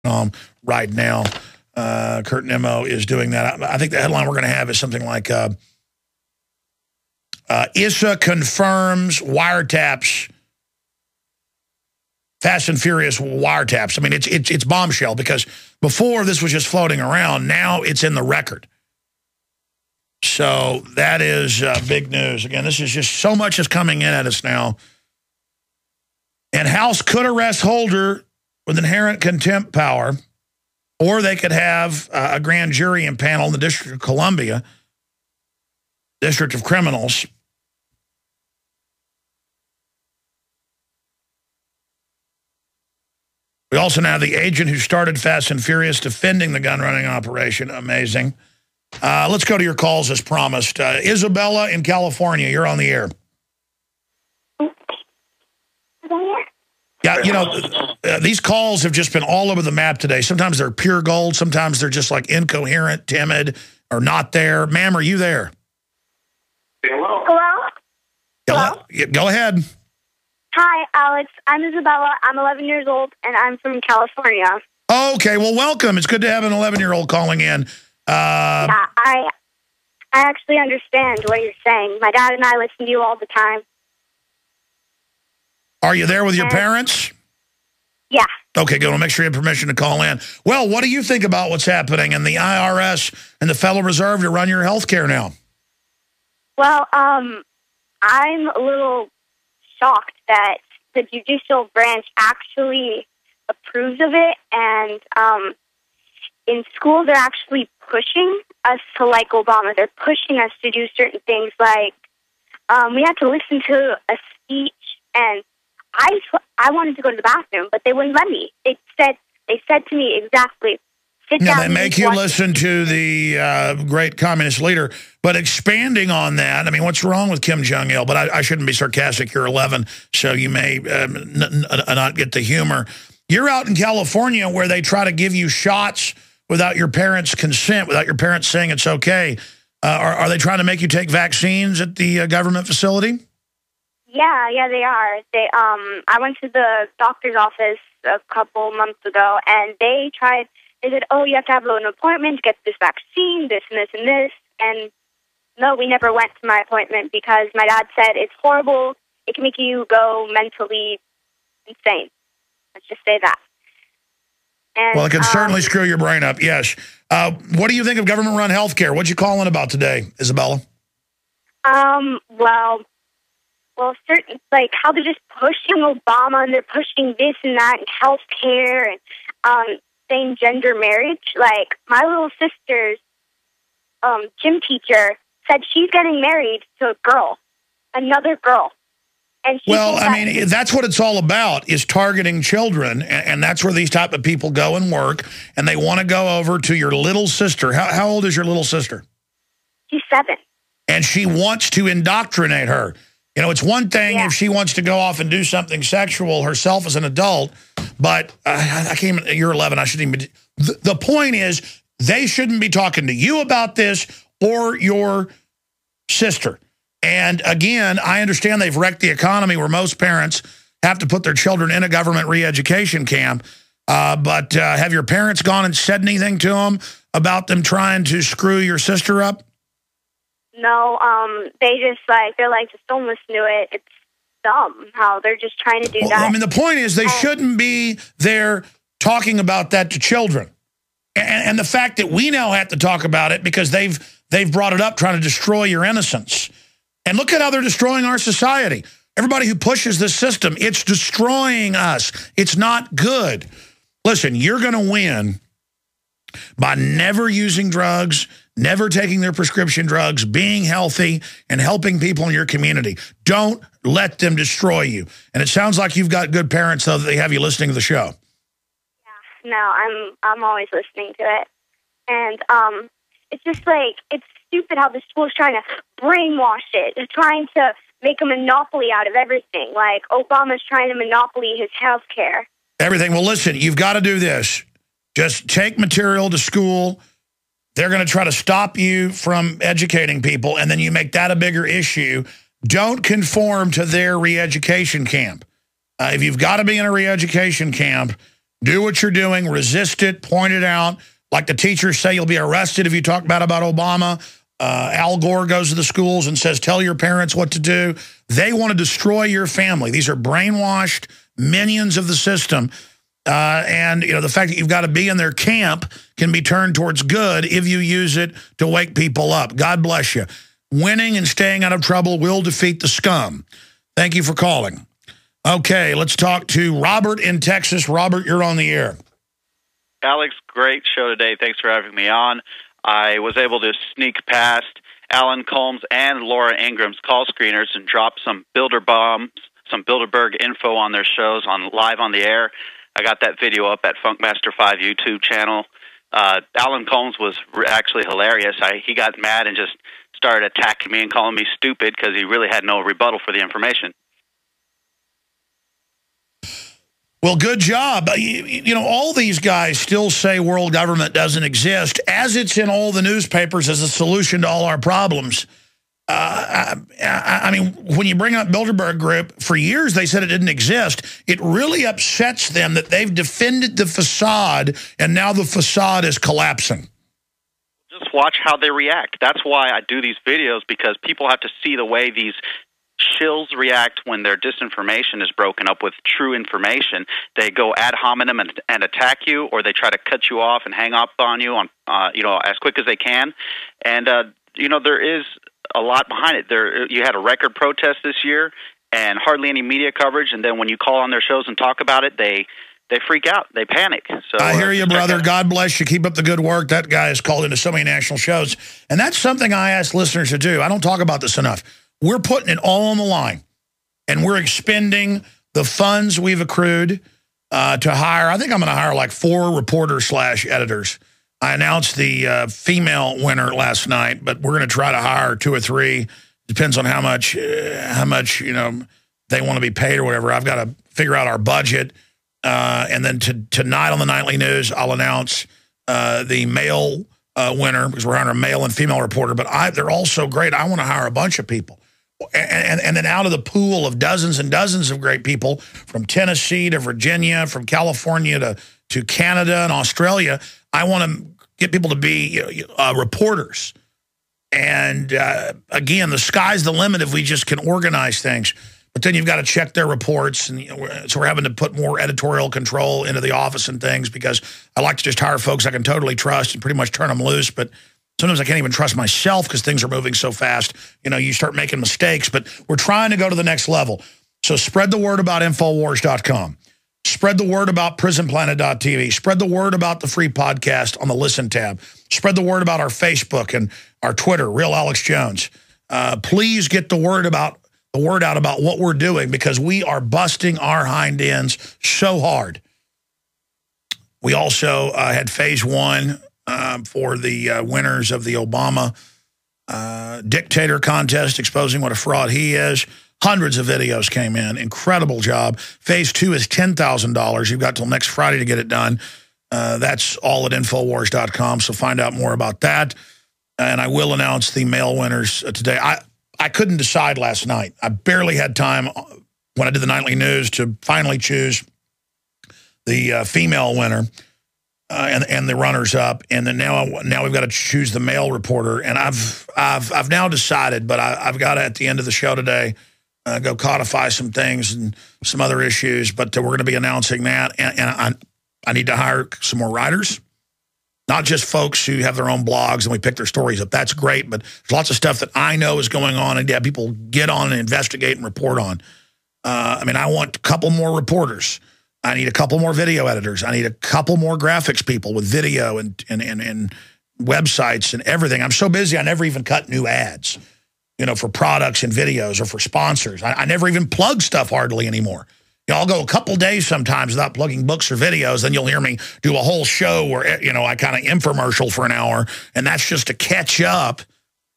Right now. Kurt Nimmo is doing that. I think the headline we're going to have is something like ISA confirms wiretaps, Fast and Furious wiretaps. I mean, it's bombshell, because before this was just floating around. Now it's in the record. So that is big news. Again, this is just so much is coming in at us now. And House could arrest Holder with inherent contempt power, or they could have a grand jury impanel in the District of Columbia, District of Criminals. We also now have the agent who started Fast and Furious defending the gun running operation. Amazing. Let's go to your calls as promised. Isabella in California, you're on the air. Yeah, you know, these calls have just been all over the map today. Sometimes they're pure gold. Sometimes they're just like incoherent, timid, or not there. Ma'am, are you there? Hello? Hello? Go ahead. Hi, Alex. I'm Isabella. I'm 11 years old, and I'm from California. Okay, well, welcome. It's good to have an 11-year-old calling in. Yeah, I actually understand what you're saying. My dad and I listen to you all the time. Are you there with your parents? Yeah. Okay, good. I'll make sure you have permission to call in. Well, what do you think about what's happening in the IRS and the Federal Reserve to run your health care now? Well, I'm a little shocked that the judicial branch actually approves of it, and in school they're actually pushing us to like Obama. They're pushing us to do certain things, like we had to listen to a speech, and I wanted to go to the bathroom, but they wouldn't let me. They said to me exactly, sit down. Now, they make you listen to the great communist leader, but expanding on that, I mean, what's wrong with Kim Jong-il? But I shouldn't be sarcastic. You're 11, so you may not get the humor. You're out in California where they try to give you shots without your parents' consent, without your parents saying it's okay. Are they trying to make you take vaccines at the government facility? Yeah, they are. I went to the doctor's office a couple months ago, and they said, oh, you have to have an appointment to get this vaccine, this and this and this. And no, we never went to my appointment because my dad said it's horrible. It can make you go mentally insane. Let's just say that. And, well, it can certainly screw your brain up, yes. What do you think of government-run health care? What'd you call in about today, Isabella? Well, certain, like how they're just pushing Obama, and they're pushing this and that, and health care, and same-gender marriage. Like, my little sister's gym teacher said she's getting married to a girl, another girl. And well, I mean, that's what it's all about, is targeting children, and that's where these type of people go and work, and they want to go over to your little sister. How old is your little sister? She's 7. And she wants to indoctrinate her. You know, it's one thing if she wants to go off and do something sexual herself as an adult, but I can't even, you're 11, I shouldn't even. The point is, they shouldn't be talking to you about this or your sister. And again, I understand they've wrecked the economy where most parents have to put their children in a government re-education camp. But have your parents gone and said anything to them about them trying to screw your sister up? No, they just they're like, just don't listen to it. It's dumb how they're just trying to do that. I mean, the point is they shouldn't be there talking about that to children. And the fact that we now have to talk about it because they've brought it up trying to destroy your innocence. And look at how they're destroying our society. Everybody who pushes this system, it's destroying us. It's not good. Listen, you're going to win by never using drugs, never taking their prescription drugs, being healthy, and helping people in your community. Don't let them destroy you. And it sounds like you've got good parents, though, that they have you listening to the show. Yeah, no, I'm always listening to it. And it's just like, it's stupid how the school's trying to brainwash it. They're trying to make a monopoly out of everything. Like, Obama's trying to monopoly his health care. Everything. Well, listen, you've got to do this. Just take material to school. They're going to try to stop you from educating people, and then you make that a bigger issue. Don't conform to their re-education camp. If you've got to be in a re-education camp, Do what you're doing. Resist it. Point it out. Like the teachers say, you'll be arrested if you talk bad about Obama. Al Gore goes to the schools and says, tell your parents what to do. They want to destroy your family. These are brainwashed minions of the system. And, you know, the fact that you've got to be in their camp can be turned towards good if you use it to wake people up. God bless you. Winning and staying out of trouble will defeat the scum. Thank you for calling. Okay, let's talk to Robert in Texas. Robert, you're on the air. Alex, great show today. Thanks for having me on. I was able to sneak past Alan Colmes and Laura Ingram's call screeners and drop some Bilderberg info on their shows live on the air. I got that video up at Funkmaster 5 YouTube channel. Alan Colmes was actually hilarious. He got mad and just started attacking me and calling me stupid because he really had no rebuttal for the information. Well, good job. You know, all these guys still say world government doesn't exist, as it's in all the newspapers as a solution to all our problems. I mean, when you bring up Bilderberg Group, for years they said it didn't exist. It really upsets them that they've defended the facade, and now the facade is collapsing. Just watch how they react. That's why I do these videos, because people have to see the way these shills react when their disinformation is broken up with true information. They go ad hominem and attack you, or they try to cut you off and hang up on you as quick as they can. And there is a lot behind it. You had a record protest this year and hardly any media coverage, and then when you call on their shows and talk about it, they freak out. They panic. So I hear you, brother. God bless you. Keep up the good work. That guy has called into so many national shows, and that's something I ask listeners to do. I don't talk about this enough. We're putting it all on the line, and we're expending the funds we've accrued to hire. I think I'm going to hire like 4 reporters/editors. I announced the female winner last night, but we're going to try to hire 2 or 3. Depends on how much they want to be paid or whatever. I've got to figure out our budget, and then tonight on the Nightly News, I'll announce the male winner, because we're hiring a male and female reporter. But they're all so great. I want to hire a bunch of people. And then out of the pool of dozens and dozens of great people from Tennessee to Virginia, from California to Canada and Australia, I want to get people to be reporters. And again, the sky's the limit if we just can organize things. But then you've got to check their reports, and so we're having to put more editorial control into the office and things, because I like to just hire folks I can totally trust and pretty much turn them loose. But sometimes I can't even trust myself because things are moving so fast. You start making mistakes. But we're trying to go to the next level. So spread the word about Infowars.com. Spread the word about Prisonplanet.tv. Spread the word about the free podcast on the Listen tab. Spread the word about our Facebook and our Twitter, Real Alex Jones. Please get the word out about what we're doing, because we are busting our hind ends so hard. We also had phase 1 for the winners of the Obama dictator contest, exposing what a fraud he is. Hundreds of videos came in. Incredible job. Phase 2 is $10,000. You've got till next Friday to get it done. That's all at Infowars.com, so find out more about that. And I will announce the male winners today. I couldn't decide last night. I barely had time when I did the Nightly News to finally choose the female winner and the runners-up. And then now we've got to choose the male reporter. And I've now decided, but I've got to, at the end of the show today, go codify some things and some other issues. But we're going to be announcing that. And I need to hire some more writers. Not just folks who have their own blogs and we pick their stories up. That's great, but there's lots of stuff that I know is going on and people get on and investigate and report on. I want a couple more reporters. I need a couple more video editors. I need a couple more graphics people with video and websites and everything. I'm so busy I never even cut new ads, for products and videos or for sponsors. I never even plug stuff hardly anymore. I'll go a couple days sometimes without plugging books or videos. Then you'll hear me do a whole show where, I kind of infomercial for an hour. And that's just to catch up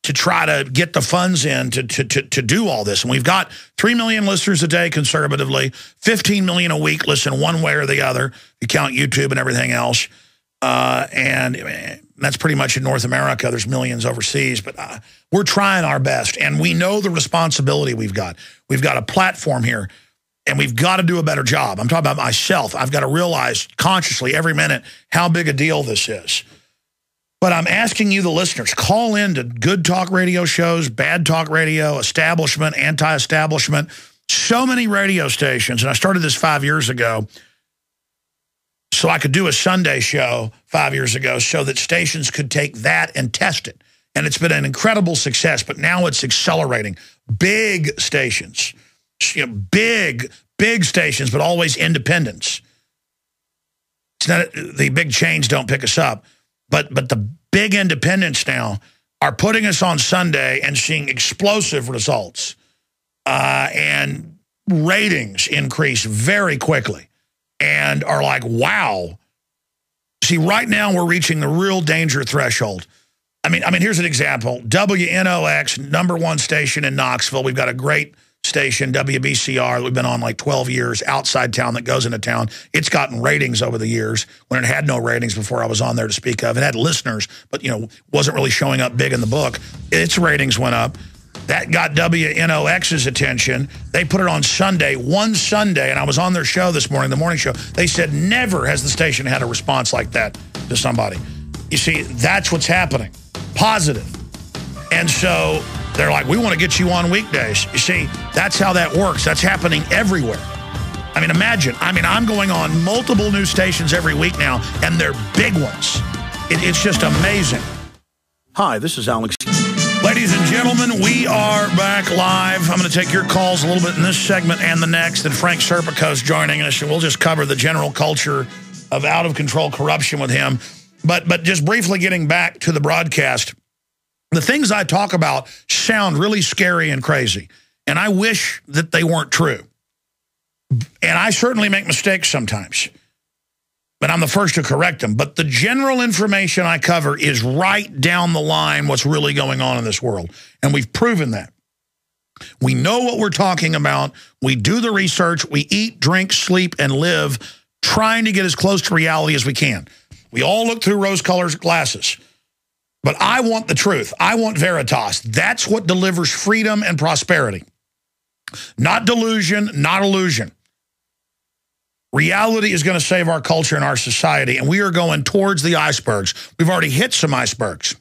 to try to get the funds in to do all this. And we've got 3 million listeners a day conservatively, 15 million a week listen one way or the other. If you count YouTube and everything else. And that's pretty much in North America. There's millions overseas. But we're trying our best. And we know the responsibility we've got. We've got a platform here. And we've got to do a better job. I'm talking about myself. I've got to realize consciously every minute how big a deal this is. But I'm asking you, the listeners, call in to good talk radio shows, bad talk radio, establishment, anti-establishment. So many radio stations, and I started this 5 years ago so I could do a Sunday show 5 years ago so that stations could take that and test it. And it's been an incredible success, but now it's accelerating. Big stations, big stations, but always independents. It's not, the big chains don't pick us up, but the big independents now are putting us on Sunday and seeing explosive results. And ratings increase very quickly and are like, wow. See, right now we're reaching the real danger threshold. I mean, here's an example. WNOX, #1 station in Knoxville. We've got a great station, WBCR, that we've been on like 12 years outside town that goes into town. It's gotten ratings over the years when it had no ratings before I was on there to speak of. It had listeners, but, wasn't really showing up big in the book. Its ratings went up. That got WNOX's attention. They put it on Sunday, one Sunday, and I was on their show this morning, the morning show. They said never has the station had a response like that to somebody. You see, that's what's happening. Positive. And so they're like, we want to get you on weekdays. You see, that's how that works. That's happening everywhere. I mean, imagine. I'm going on multiple news stations every week now, and they're big ones. It's just amazing. Hi, this is Alex. Ladies and gentlemen, we are back live. I'm going to take your calls a little bit in this segment and the next. And Frank Serpico is joining us, and we'll just cover the general culture of out-of-control corruption with him. But just briefly getting back to the broadcast, the things I talk about sound really scary and crazy, and I wish that they weren't true. And I certainly make mistakes sometimes, but I'm the first to correct them. But the general information I cover is right down the line what's really going on in this world, and we've proven that. We know what we're talking about. We do the research. We eat, drink, sleep, and live trying to get as close to reality as we can. We all look through rose-colored glasses. But I want the truth. I want veritas. That's what delivers freedom and prosperity. Not delusion, not illusion. Reality is going to save our culture and our society, and we are going towards the icebergs. We've already hit some icebergs.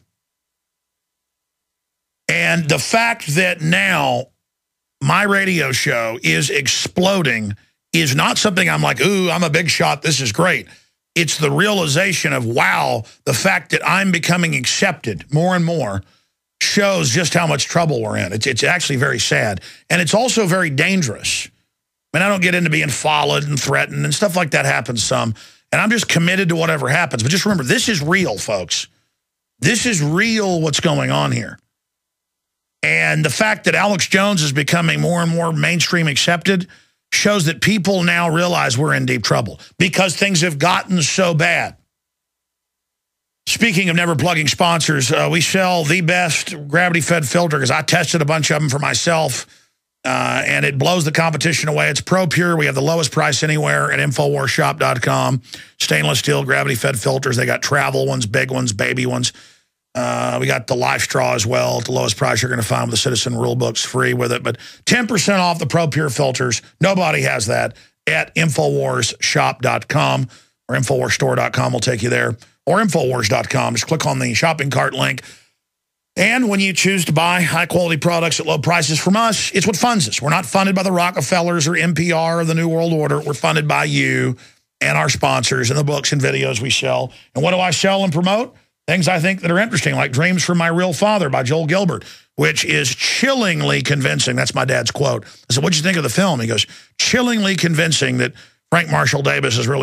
And the fact that now my radio show is exploding is not something I'm like, ooh, I'm a big shot, this is great. It's the realization of, wow, the fact that I'm becoming accepted more and more shows just how much trouble we're in. It's actually very sad. And it's also very dangerous. I mean, I don't get into being followed and threatened and stuff like that happens some. And I'm just committed to whatever happens. But just remember, this is real, folks. This is real what's going on here. And the fact that Alex Jones is becoming more and more mainstream accepted shows that people now realize we're in deep trouble because things have gotten so bad. Speaking of never plugging sponsors, we sell the best gravity-fed filter because I tested a bunch of them for myself, and it blows the competition away. It's ProPure. We have the lowest price anywhere at InfoWarsShop.com. Stainless steel gravity-fed filters. They got travel ones, big ones, baby ones. We got the Life Straw as well at the lowest price you're going to find with the Citizen Rule Books, free with it. But 10% off the ProPure filters. Nobody has that at InfoWarsShop.com or InfoWarsStore.com will take you there. Or Infowars.com. Just click on the shopping cart link. And when you choose to buy high-quality products at low prices from us, it's what funds us. We're not funded by the Rockefellers or NPR or the New World Order. We're funded by you and our sponsors and the books and videos we sell. And what do I sell and promote? Things I think that are interesting, like Dreams from My Real Father by Joel Gilbert, which is chillingly convincing. That's my dad's quote. I said, what'd you think of the film? He goes, chillingly convincing that Frank Marshall Davis is really